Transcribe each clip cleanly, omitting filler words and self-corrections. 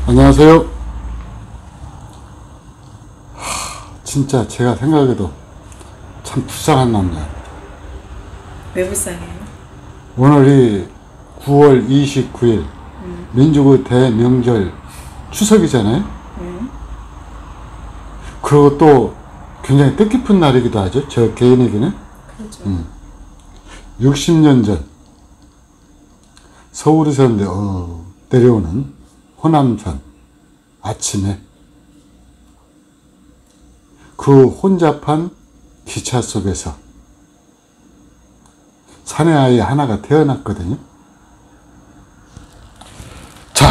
안녕하세요. 진짜 제가 생각해도 참 불쌍한 남자입니다. 왜 불쌍해요? 오늘이 9월 29일 민족의 대명절 추석이잖아요. 그리고 또 굉장히 뜻깊은 날이기도 하죠. 저 개인에게는. 그렇죠. 60년 전 서울에서 내려오는 호남선 아침에 그 혼잡한 기차 속에서 사내 아이 하나가 태어났거든요. 자,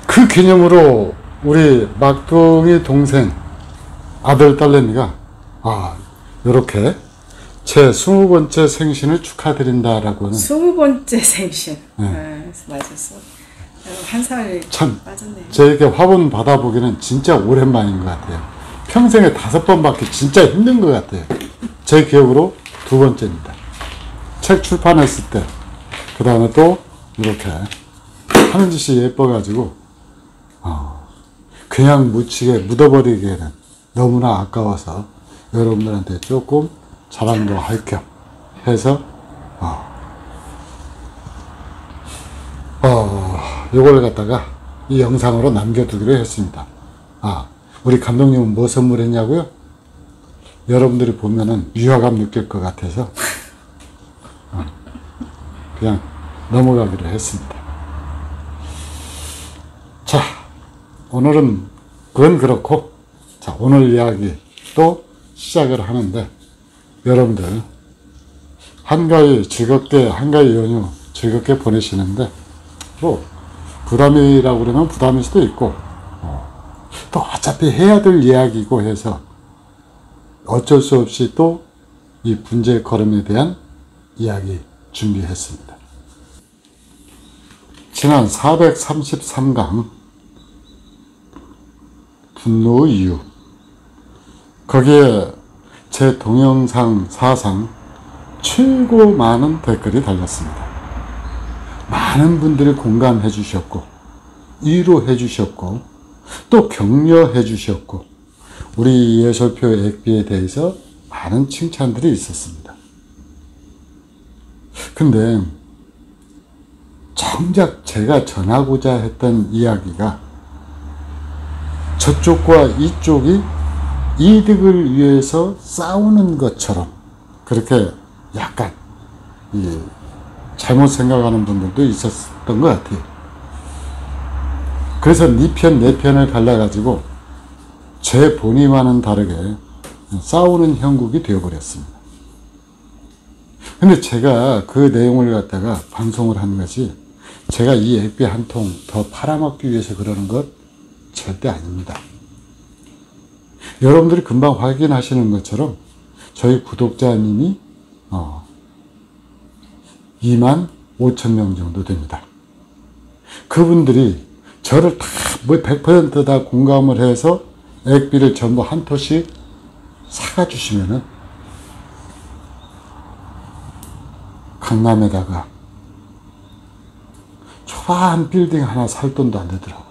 그 기념으로 우리 막둥이 동생 아들 딸내미가 이렇게 제 20번째 생신을 축하드린다라고 하는 20번째 생신. 네. 맞았어. 한 살 참 빠졌네요. 저에게 화분 받아보기는 진짜 오랜만인 것 같아요. 평생에 5번 받기 진짜 힘든 것 같아요. 제 기억으로 2번째입니다. 책 출판했을 때, 그 다음에 또 이렇게 하는 짓이 예뻐가지고 그냥 묻히게 묻어버리기에는 너무나 아까워서 여러분들한테 조금 자랑도 할 겸 해서 요걸 갖다가 이 영상으로 남겨두기로 했습니다. 우리 감독님은 뭐 선물했냐고요? 여러분들이 보면은 위화감 느낄 것 같아서 그냥 넘어가기로 했습니다. 자, 오늘은 그건 그렇고, 자, 오늘 이야기 또 시작을 하는데, 여러분들 한가위 즐겁게, 한가위 연휴 즐겁게 보내시는데, 뭐 부담이라고 그러면 부담일 수도 있고, 또 어차피 해야 될 이야기고 해서 어쩔 수 없이 또 이 분재 걸음에 대한 이야기 준비했습니다. 지난 433강 분노의 이유, 거기에 제 동영상 사상 최고 많은 댓글이 달렸습니다. 많은 분들이 공감해 주셨고 위로해 주셨고 또 격려해 주셨고 우리 예솔표 액비에 대해서 많은 칭찬들이 있었습니다. 근데 정작 제가 전하고자 했던 이야기가 저쪽과 이쪽이 이득을 위해서 싸우는 것처럼 그렇게 약간 잘못 생각하는 분들도 있었던 것 같아요. 그래서 네 편, 내 편을 갈라가지고 제 본의와는 다르게 싸우는 형국이 되어버렸습니다. 근데 제가 그 내용을 갖다가 방송을 한 것이 제가 이 액비 한 통 더 팔아먹기 위해서 그러는 것 절대 아닙니다. 여러분들이 금방 확인하시는 것처럼 저희 구독자님이 25,000명 정도 됩니다. 그분들이 저를 다 100% 다 공감을 해서 액비를 전부 한 토씩 사가 주시면은 강남에다가 초라한 빌딩 하나 살 돈도 안 되더라고요.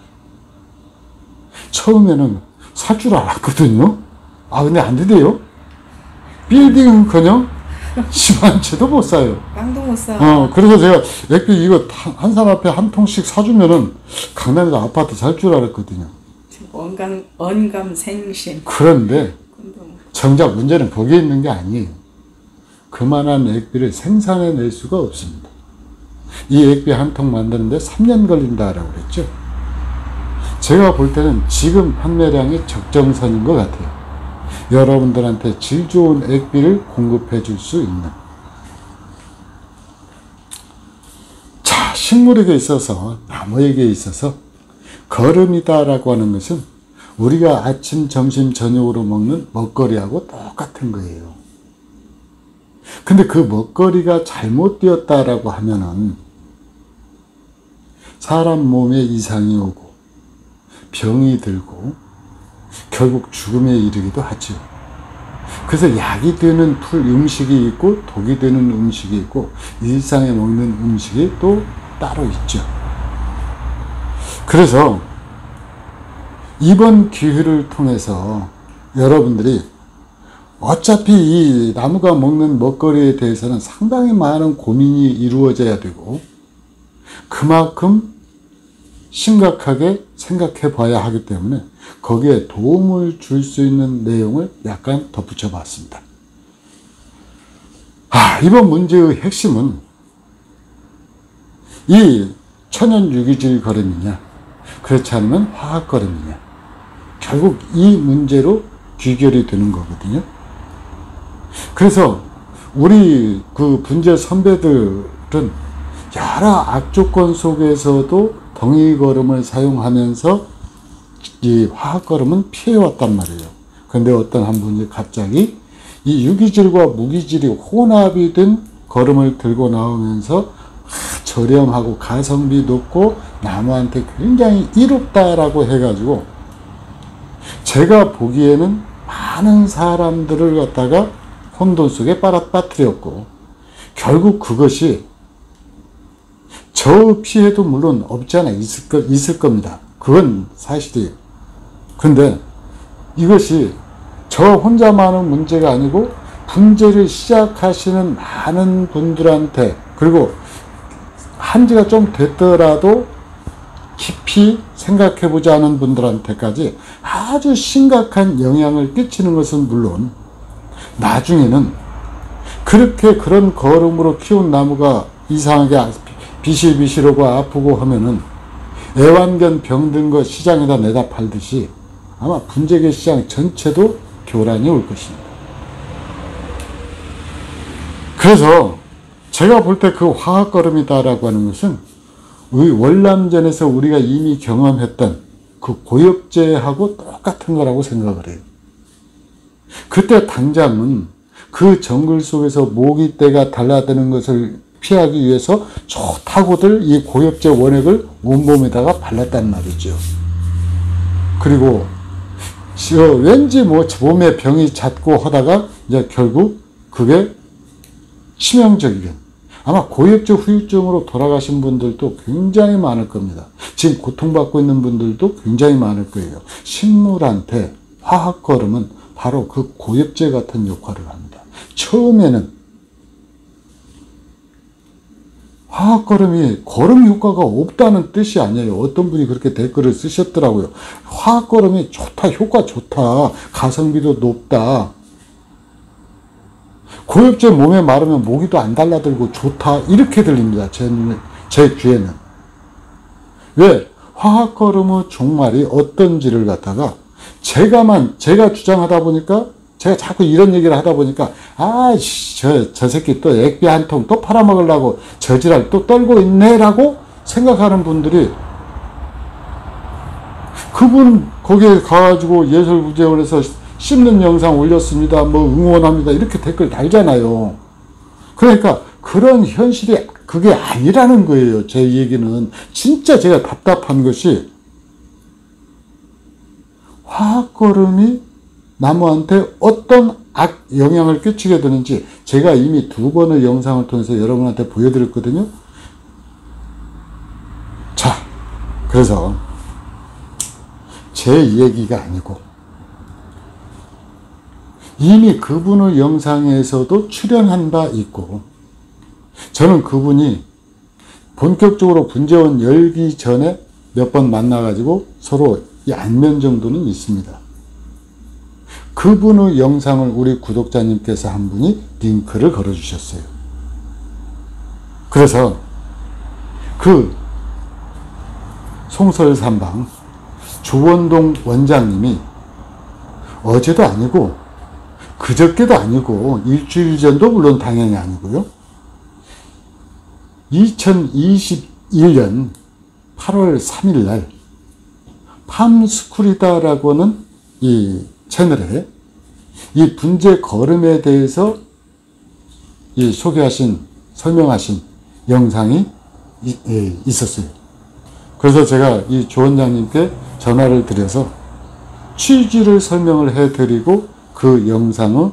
처음에는 살 줄 알았거든요. 근데 안 되대요. 빌딩은커녕 집 한 채도 못 사요. 빵도 못 사. 그래서 제가 액비 이거 한 사람 앞에 한 통씩 사주면은 강남에서 아파트 살 줄 알았거든요. 언감생심. 그런데 정작 문제는 거기에 있는 게 아니에요. 그만한 액비를 생산해낼 수가 없습니다. 이 액비 한 통 만드는데 3년 걸린다라고 그랬죠. 제가 볼 때는 지금 판매량이 적정선인 것 같아요. 여러분들한테 질 좋은 액비를 공급해 줄 수 있는. 자, 식물에게 있어서, 나무에게 있어서 거름이다라고 하는 것은 우리가 아침, 점심, 저녁으로 먹는 먹거리하고 똑같은 거예요. 근데 그 먹거리가 잘못되었다라고 하면은 사람 몸에 이상이 오고 병이 들고 결국 죽음에 이르기도 하죠. 그래서 약이 되는 음식이 있고 독이 되는 음식이 있고 일상에 먹는 음식이 또 따로 있죠. 그래서 이번 기회를 통해서 여러분들이 어차피 이 나무가 먹는 먹거리에 대해서는 상당히 많은 고민이 이루어져야 되고 그만큼 심각하게 생각해 봐야 하기 때문에 거기에 도움을 줄 수 있는 내용을 약간 덧붙여 봤습니다. 이번 문제의 핵심은 이 천연 유기질 거름이냐 그렇지 않으면 화학 거름이냐 결국 이 문제로 귀결이 되는 거거든요. 그래서 우리 그 분재 선배들은 여러 악조건 속에서도 동의거름을 사용하면서 이 화학거름은 피해왔단 말이에요. 그런데 어떤 한 분이 갑자기 이 유기질과 무기질이 혼합이 된 거름을 들고 나오면서 저렴하고 가성비 높고 나무한테 굉장히 이롭다라고 해가지고 제가 보기에는 많은 사람들을 갖다가 혼돈 속에 빠뜨렸고 결국 그것이 저 피해도 물론 없지 않아 있을 겁니다. 그건 사실이에요. 근데 이것이 저 혼자만의 문제가 아니고 분재를 시작하시는 많은 분들한테 그리고 한지가 좀 됐더라도 깊이 생각해보지 않은 분들한테까지 아주 심각한 영향을 끼치는 것은 물론 나중에는 그렇게 그런 거름으로 키운 나무가 이상하게 비실비실하고 아프고 하면은 애완견 병든 거 시장에다 내다 팔듯이 아마 분재계 시장 전체도 교란이 올 것입니다. 그래서 제가 볼 때 그 화학거름이다라고 하는 것은 월남전에서 우리가 이미 경험했던 그 고엽제하고 똑같은 거라고 생각을 해요. 그때 당장은 그 정글 속에서 모기떼가 달라드는 것을 피하기 위해서 좋다고들 이 고엽제 원액을 온몸에다가 발랐단 말이죠. 그리고 왠지 몸에 병이 잦고 하다가 이제 결국 그게 치명적이게 아마 고엽제 후유증으로 돌아가신 분들도 굉장히 많을 겁니다. 지금 고통받고 있는 분들도 굉장히 많을 거예요. 식물한테 화학거름은 바로 그 고엽제 같은 역할을 합니다. 처음에는 화학거름이 거름 효과가 없다는 뜻이 아니에요. 어떤 분이 그렇게 댓글을 쓰셨더라고요. 화학거름이 좋다, 효과 좋다, 가성비도 높다. 고엽제 몸에 마르면 모기도 안 달라들고 좋다 이렇게 들립니다. 제 귀에는. 왜? 화학거름의 종말이 어떤지를 갖다가 제가 주장하다 보니까 제가 자꾸 이런 얘기를 하다 보니까 저 새끼 또 액비 한 통 또 팔아먹으려고 저지랄 또 떨고 있네라고 생각하는 분들이 그분 거기에 가가지고 예술구제원에서 씹는 영상 올렸습니다. 응원합니다. 이렇게 댓글 달잖아요. 그러니까 그런 현실이 그게 아니라는 거예요. 제 얘기는. 진짜 제가 답답한 것이 화학거름이 나무한테 어떤 악 영향을 끼치게 되는지 제가 이미 2번의 영상을 통해서 여러분한테 보여드렸거든요. 자, 그래서 제 얘기가 아니고 이미 그분의 영상에서도 출연한 바 있고 저는 그분이 본격적으로 분재원 열기 전에 몇 번 만나가지고 서로 이 안면 정도는 있습니다. 그분의 영상을 우리 구독자님께서 한 분이 링크를 걸어주셨어요. 그래서 그 송설삼방 주원동 원장님이 어제도 아니고 그저께도 아니고 일주일 전도 물론 당연히 아니고요. 2021년 8월 3일 날 팜스쿨이다라고 하는 이 채널에 이 분재 거름에 대해서 이 설명하신 영상이 있었어요. 그래서 제가 이 조 원장님께 전화를 드려서 취지를 설명을 해드리고 그 영상의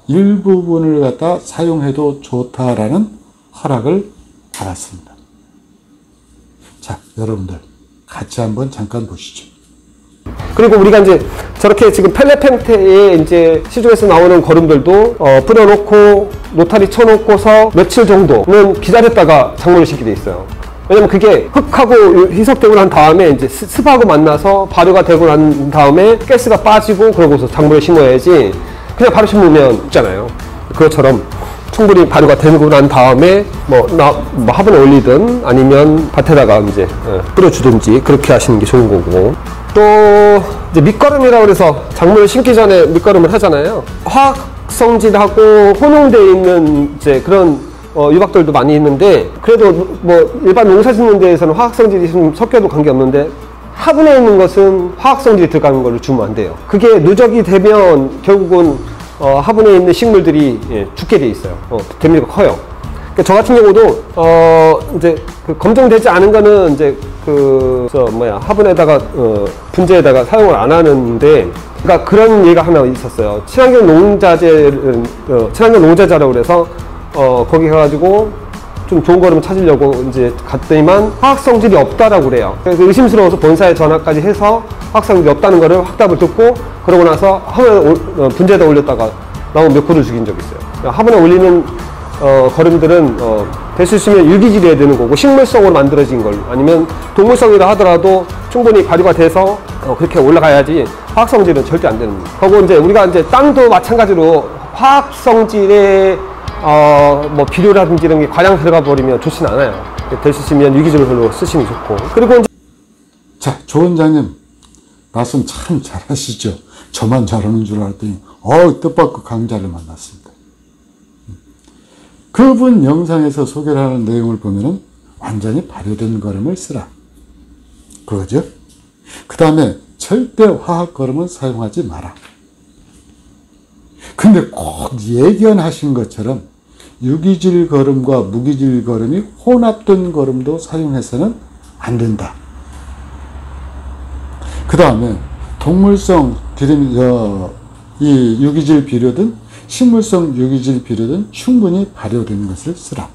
일부분을 갖다 사용해도 좋다라는 허락을 받았습니다. 자, 여러분들 같이 한번 잠깐 보시죠. 그리고 우리가 이제 저렇게 지금 펠렛 형태의 이제 시중에서 나오는 거름들도 뿌려놓고 노타리 쳐놓고서 며칠 정도는 기다렸다가 작물을 심게 돼 있어요. 왜냐면 그게 흙하고 희석되고 난 다음에 이제 습하고 만나서 발효가 되고 난 다음에 가스가 빠지고 그러고서 작물을 심어야지 그냥 바로 심으면 없잖아요. 그것처럼 충분히 발효가 되고 난 다음에 뭐 화분에 올리든 아니면 밭에다가 이제 뿌려주든지 그렇게 하시는 게 좋은 거고. 또 이제 밑거름이라고 해서 작물을 심기 전에 밑거름을 하잖아요. 화학 성질하고 혼용되어 있는 이제 그런 유박들도 많이 있는데, 그래도 뭐 일반 농사 짓는 데에서는 화학 성질이 좀 섞여도 관계없는데 화분에 있는 것은 화학 성질이 들어가는 걸로 주면 안 돼요. 그게 누적이 되면 결국은 화분에 있는 식물들이 죽게 돼 있어요. 데미지가 커요. 그러니까 저 같은 경우도 이제 그 검증되지 않은 거는 이제 화분에다가 분재에다가 사용을 안 하는데, 그러니까 그런 얘기가 하나 있었어요. 친환경 농자재라고 그래서 거기 가가지고 좀 좋은 거를 찾으려고 이제 갔더니만 화학 성질이 없다라고 그래요. 그래서 의심스러워서 본사에 전화까지 해서 화학 성질이 없다는 거를 확답을 듣고, 그러고 나서 화분에 분재에다 올렸다가 나무 몇 그루 죽인 적이 있어요. 화분에 올리는 거름들은 될 수 있으면 유기질이어야 되는 거고, 식물성으로 만들어진 걸, 아니면 동물성이라 하더라도 충분히 발효가 돼서 그렇게 올라가야지 화학성질은 절대 안 되는 거예요. 그리고 이제 우리가 이제 땅도 마찬가지로 화학성질의 뭐 비료라든지 이런 게 과량 들어가 버리면 좋진 않아요. 될 수 있으면 유기질로 쓰시면 좋고. 그리고 이제 자, 조 원장님 말씀 참 잘하시죠. 저만 잘하는 줄 알았더니 뜻밖의 강자를 만났습니다. 그분 영상에서 소개를 하는 내용을 보면은 완전히 발효된 거름을 쓰라, 그거죠. 그 다음에 절대 화학 거름은 사용하지 마라. 근데 꼭 예견하신 것처럼 유기질 거름과 무기질 거름이 혼합된 거름도 사용해서는 안 된다. 그 다음에 동물성 이 유기질 비료든 식물성 유기질 비료든 충분히 발효된 것을 쓰라.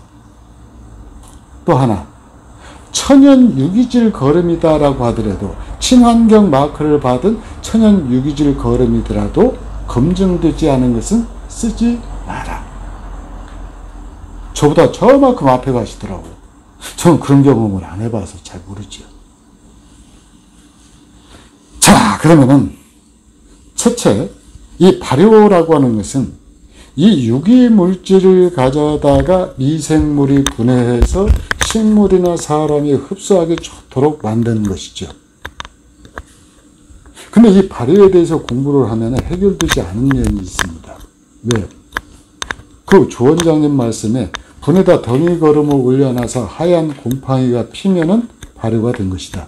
또 하나, 천연 유기질 거름이다라고 하더라도, 친환경 마크를 받은 천연 유기질 거름이더라도 검증되지 않은 것은 쓰지 마라. 저보다 저만큼 앞에 가시더라고요. 저는 그런 경험을 안 해봐서 잘 모르지요. 자, 그러면은 첫째, 이 발효라고 하는 것은 이 유기물질을 가져다가 미생물이 분해해서 식물이나 사람이 흡수하기 좋도록 만드는 것이죠. 근데 이 발효에 대해서 공부를 하면 해결되지 않은 면이 있습니다. 왜? 그 조 원장님 말씀에 분에다 덩이 거름을 올려놔서 하얀 곰팡이가 피면은 발효가 된 것이다.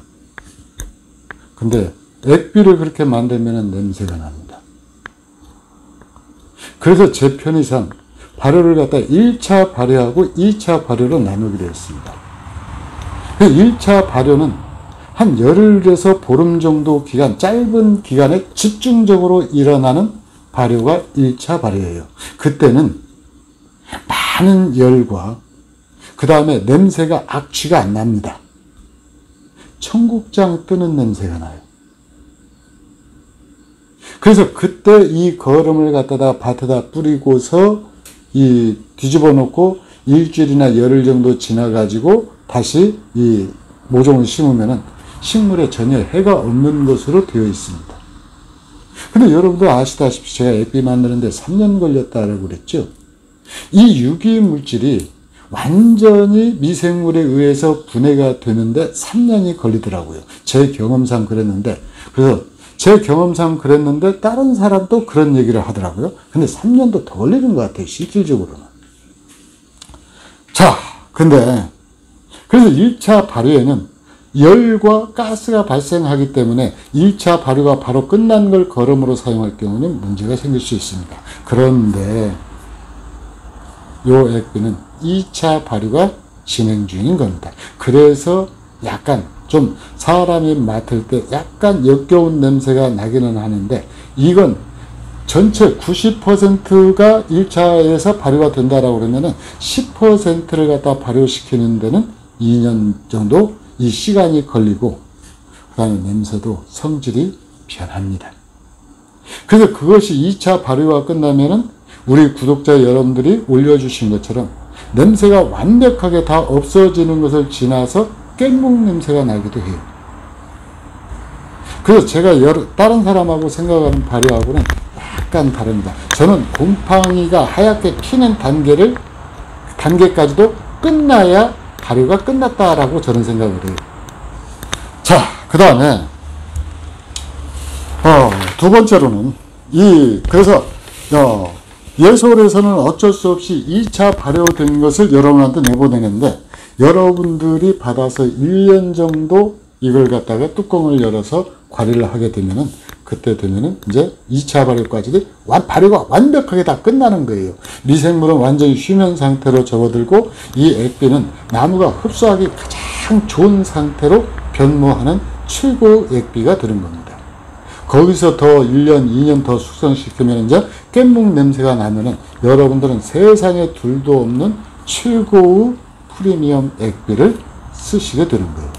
근데 액비를 그렇게 만들면 냄새가 납니다. 그래서 제 편의상 발효를 갖다 1차 발효하고 2차 발효로 나누게 되었습니다. 1차 발효는 한 열흘에서 보름 정도 기간, 짧은 기간에 집중적으로 일어나는 발효가 1차 발효예요. 그때는 많은 열과 그 다음에 냄새가 악취가 안 납니다. 청국장 뜨는 냄새가 나요. 그래서 그때 이 거름을 갖다가 밭에다 뿌리고서 이 뒤집어 놓고 일주일이나 열흘 정도 지나가지고 다시 이 모종을 심으면은 식물에 전혀 해가 없는 것으로 되어 있습니다. 근데 여러분도 아시다시피 제가 액비 만드는데 3년 걸렸다라고 그랬죠. 이 유기물질이 완전히 미생물에 의해서 분해가 되는데 3년이 걸리더라고요. 제 경험상 그랬는데, 그래서 제 경험상 그랬는데 다른 사람도 그런 얘기를 하더라고요. 근데 3년도 더 걸리는 것 같아요, 실질적으로는. 자, 근데 그래서 1차 발효에는 열과 가스가 발생하기 때문에 1차 발효가 바로 끝난 걸 거름으로 사용할 경우는 문제가 생길 수 있습니다. 그런데 요 액비는 2차 발효가 진행 중인 겁니다. 그래서 약간 좀 사람이 맡을 때 약간 역겨운 냄새가 나기는 하는데, 이건 전체 90%가 1차에서 발효가 된다라고 그러면은 10%를 갖다 발효시키는 데는 2년 정도 이 시간이 걸리고, 그 다음에 냄새도 성질이 변합니다. 그래서 그것이 2차 발효가 끝나면은 우리 구독자 여러분들이 올려주신 것처럼 냄새가 완벽하게 다 없어지는 것을 지나서 깻묵 냄새가 나기도 해요. 그래서 제가 다른 사람하고 생각하는 발효하고는 약간 다릅니다. 저는 곰팡이가 하얗게 피는 단계까지도 끝나야 발효가 끝났다라고 저는 생각을 해요. 자, 그 다음에 두 번째로는 그래서 예솔에서는 어쩔 수 없이 2차 발효된 것을 여러분한테 내보내는데, 여러분들이 받아서 1년 정도 이걸 갖다가 뚜껑을 열어서 관리를 하게 되면은, 그때 되면은 이제 2차 발효까지 발효가 완벽하게 다 끝나는 거예요. 미생물은 완전히 쉬면 상태로 접어들고, 이 액비는 나무가 흡수하기 가장 좋은 상태로 변모하는 최고 액비가 되는 겁니다. 거기서 더 1년, 2년 더 숙성시키면 이제 깻묵 냄새가 나면은 여러분들은 세상에 둘도 없는 최고의 프리미엄 액비를 쓰시게 되는 거예요.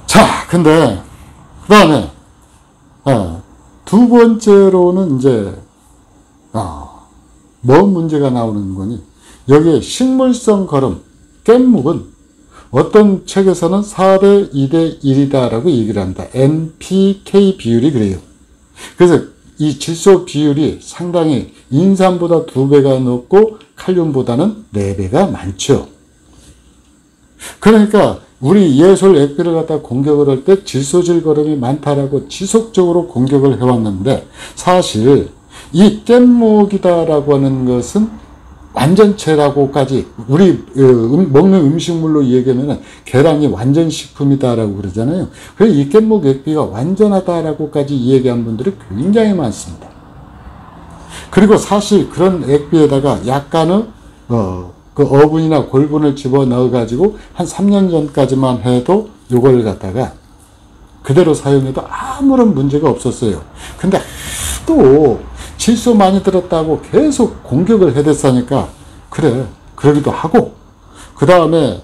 자, 근데 그 다음에 두 번째로는 이제 뭔 문제가 나오는 거니, 여기에 식물성 거름, 깻묵은 어떤 책에서는 4대 2대 1이다 라고 얘기를 합니다. NPK 비율이 그래요. 그래서 이 질소 비율이 상당히 인삼보다 2배가 높고 칼륨보다는 4배가 많죠. 그러니까 우리 예솔 액비를 갖다 공격을 할 때 질소질 거름이 많다라고 지속적으로 공격을 해왔는데, 사실 이 깻묵이다라고 하는 것은 완전체라고까지, 우리 먹는 음식물로 얘기하면 계란이 완전식품이다라고 그러잖아요. 그래서 이 깻묵 액비가 완전하다라고까지 얘기한 분들이 굉장히 많습니다. 그리고 사실 그런 액비에다가 약간의 그 어분이나 골분을 집어 넣어 가지고 한 3년 전까지만 해도 이걸 갖다가 그대로 사용해도 아무런 문제가 없었어요. 근데 또 질소 많이 들었다고 계속 공격을 해댔으니까, 그래, 그러기도 하고, 그 다음에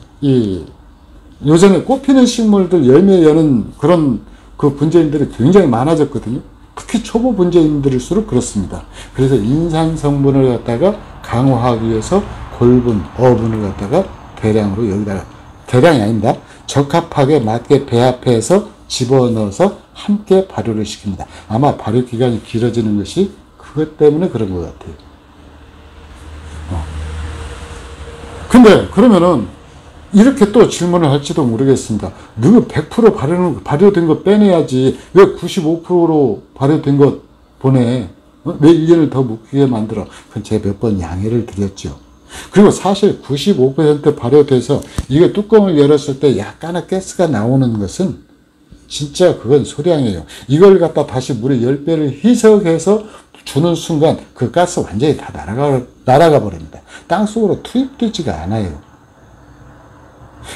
요즘에 꽃피는 식물들 열매 여는 그런 그 분재인들이 굉장히 많아졌거든요. 특히 초보 분재인들일수록 그렇습니다. 그래서 인산 성분을 갖다가 강화하기 위해서 골분, 어분을 갖다가 대량으로 여기다가, 대량이 아닙니다. 적합하게 맞게 배합해서 집어넣어서 함께 발효를 시킵니다. 아마 발효 기간이 길어지는 것이 그것 때문에 그런 것 같아요. 근데 그러면은 이렇게 또 질문을 할지도 모르겠습니다. 너가 100% 발효된 거 빼내야지 왜 95%로 발효된 것 보내? 왜 1년을 더 묵히게 만들어? 그건 제가 몇 번 양해를 드렸죠. 그리고 사실 95% 발효돼서 이게 뚜껑을 열었을 때 약간의 가스가 나오는 것은 진짜 그건 소량이에요. 이걸 갖다 다시 물에 10배를 희석해서 주는 순간 그 가스 완전히 다 날아가 버립니다. 땅속으로 투입되지가 않아요.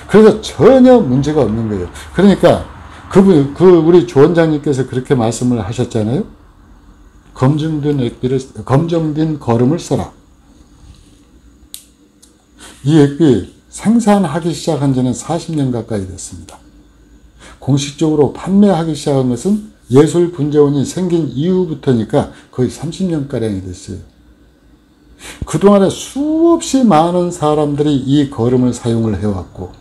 그래서 전혀 문제가 없는 거예요. 그러니까 우리 조 원장님께서 그렇게 말씀을 하셨잖아요. 검증된 거름을 써라. 이 액비 생산하기 시작한 지는 40년 가까이 됐습니다. 공식적으로 판매하기 시작한 것은 예솔 분재원이 생긴 이후부터니까 거의 30년가량이 됐어요. 그동안에 수없이 많은 사람들이 이 거름을 사용을 해왔고,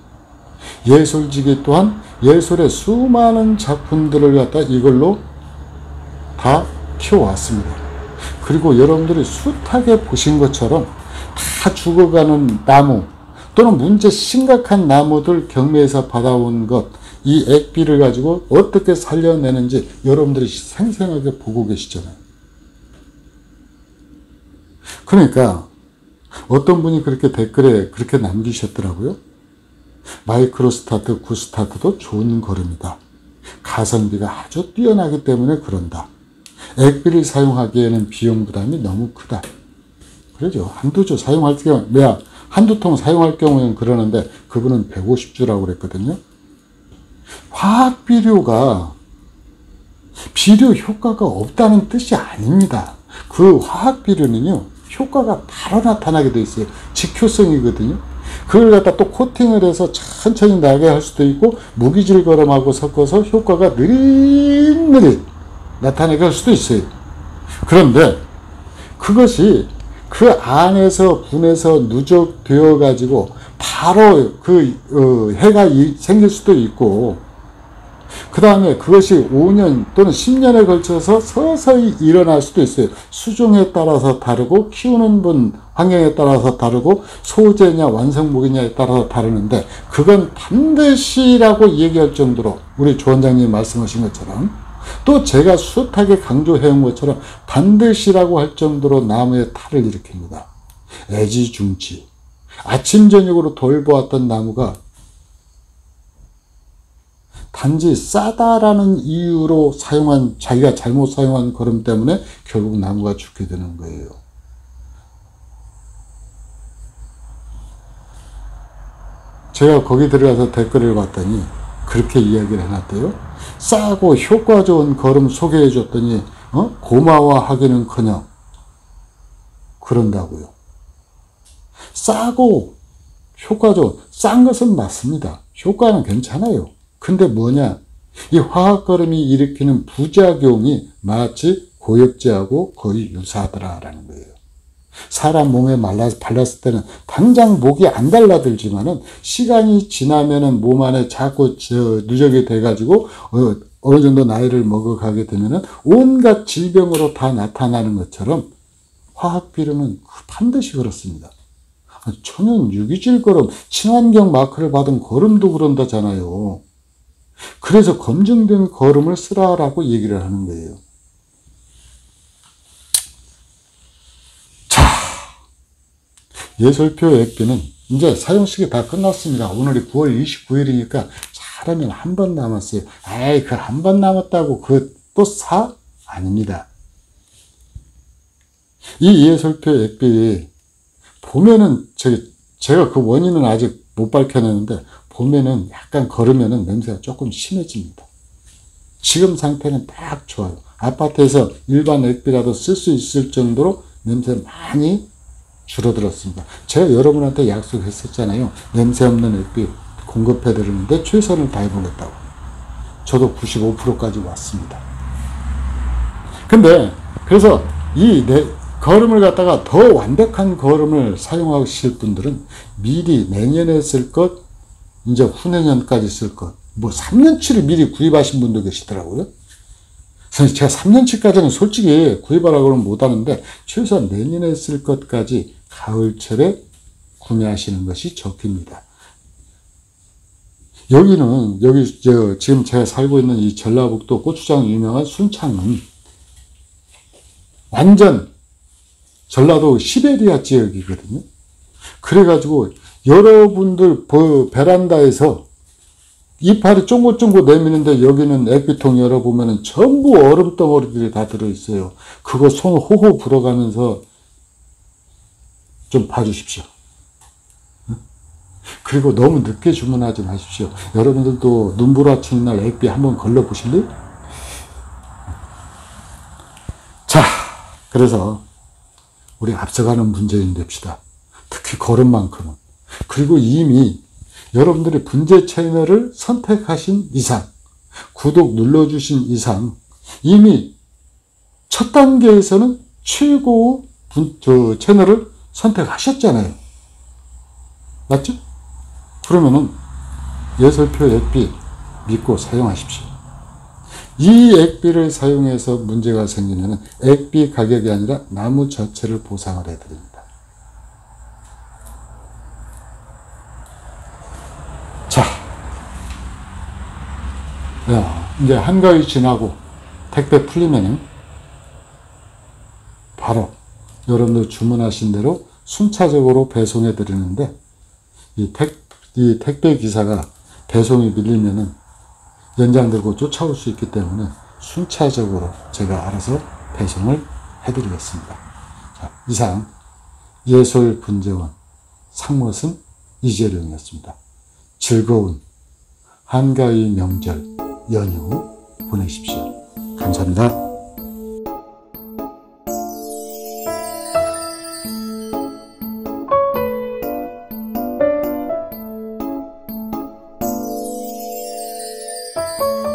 예솔지기 또한 예솔의 수많은 작품들을 갖다 이걸로 다 키워왔습니다. 그리고 여러분들이 숱하게 보신 것처럼 다 죽어가는 나무, 또는 문제 심각한 나무들 경매에서 받아온 것, 이 액비를 가지고 어떻게 살려내는지 여러분들이 생생하게 보고 계시잖아요. 그러니까 어떤 분이 그렇게 댓글에 그렇게 남기셨더라고요. 마이크로스타트, 구스타트도 좋은 거름이다. 가성비가 아주 뛰어나기 때문에 그런다. 액비를 사용하기에는 비용 부담이 너무 크다. 그러죠. 한두 주 사용할 경우, 한두 통 사용할 경우에는 그러는데 그분은 150주라고 그랬거든요. 화학 비료가 비료 효과가 없다는 뜻이 아닙니다. 그 화학 비료는요, 효과가 바로 나타나게 돼 있어요. 직효성이거든요. 그걸 갖다 또 코팅을 해서 천천히 나게 할 수도 있고 무기질 거름하고 섞어서 효과가 느릿느릿 나타나게 할 수도 있어요. 그런데 그것이 그 안에서 분해서 누적되어 가지고 바로 해가 생길 수도 있고, 그 다음에 그것이 5년 또는 10년에 걸쳐서 서서히 일어날 수도 있어요. 수종에 따라서 다르고 키우는 분 환경에 따라서 다르고 소재냐 완성목이냐에 따라서 다르는데, 그건 반드시라고 얘기할 정도로 우리 조 원장님이 말씀하신 것처럼, 또 제가 숱하게 강조해온 것처럼 반드시라고 할 정도로 나무의 탈을 일으킵니다. 애지중지. 아침 저녁으로 돌보았던 나무가 단지 싸다라는 이유로 자기가 잘못 사용한 거름 때문에 결국 나무가 죽게 되는 거예요. 제가 거기 들어가서 댓글을 봤더니 그렇게 이야기를 해놨대요. 싸고 효과 좋은 거름 소개해 줬더니 고마워하기는커녕 그런다고요. 싸고 효과 좋은, 싼 것은 맞습니다. 효과는 괜찮아요. 근데 뭐냐, 이 화학거름이 일으키는 부작용이 마치 고엽제하고 거의 유사하더라라는 거예요. 사람 몸에 발랐을 때는 당장 목이 안 달라들지만은 시간이 지나면은 몸 안에 자꾸 누적이 돼가지고 어느 정도 나이를 먹어가게 되면은 온갖 질병으로 다 나타나는 것처럼 화학비료는 반드시 그렇습니다. 천연 유기질 거름, 친환경 마크를 받은 거름도 그런다잖아요. 그래서 검증된 거름을 쓰라라고 얘기를 하는 거예요. 자, 예솔표 액비는 이제 사용식이 다 끝났습니다. 오늘이 9월 29일이니까 잘하면 한 번 남았어요. 에이, 그 한 번 남았다고 그 또 사? 아닙니다. 이 예솔표 액비 보면은 제가 그 원인은 아직 못 밝혀내는데, 보면은 약간 걸으면은 냄새가 조금 심해집니다. 지금 상태는 딱 좋아요. 아파트에서 일반 액비라도 쓸 수 있을 정도로 냄새 많이 줄어들었습니다. 제가 여러분한테 약속했었잖아요. 냄새 없는 액비 공급해 드리는데 최선을 다해보겠다고. 저도 95%까지 왔습니다. 근데 그래서 이 거름을 갖다가 더 완벽한 거름을 사용하실 분들은 미리 내년에 쓸 것, 이제 후내년까지 쓸 것, 뭐 3년치를 미리 구입하신 분도 계시더라고요. 그래서 제가 3년치까지는 솔직히 구입하라고 하면 못하는데, 최소한 내년에 쓸 것까지 가을철에 구매하시는 것이 좋습니다. 여기 지금 제가 살고 있는 이 전라북도 고추장 유명한 순창은 완전 전라도 시베리아 지역이거든요. 그래가지고 여러분들 베란다에서 이파리 쫑긋쫑긋 내미는데 여기는 액비통 열어보면 전부 얼음 덩어리들이 다 들어있어요. 그거 손 호호 불어가면서 좀 봐주십시오. 그리고 너무 늦게 주문하지 마십시오. 여러분들도 눈부라치는 날 액비 한번 걸러보실래요? 자, 그래서 우리 앞서가는 문재인 됩시다. 특히 거름만큼은. 그리고 이미 여러분들이 분재 채널을 선택하신 이상, 구독 눌러주신 이상, 이미 첫 단계에서는 최고 채널을 선택하셨잖아요. 맞죠? 그러면은 예솔표 액비 믿고 사용하십시오. 이 액비를 사용해서 문제가 생기면 액비 가격이 아니라 나무 자체를 보상을 해드립니다. 자, 이제 한가위 지나고 택배 풀리면은 바로 여러분들 주문하신 대로 순차적으로 배송해 드리는데, 이 택배 기사가 배송이 밀리면은 연장 들고 쫓아올 수 있기 때문에 순차적으로 제가 알아서 배송을 해드리겠습니다. 자, 이상 예솔분재원 상못은 이재룡이었습니다. 즐거운 한가위 명절 연휴 보내십시오. 감사합니다. 네.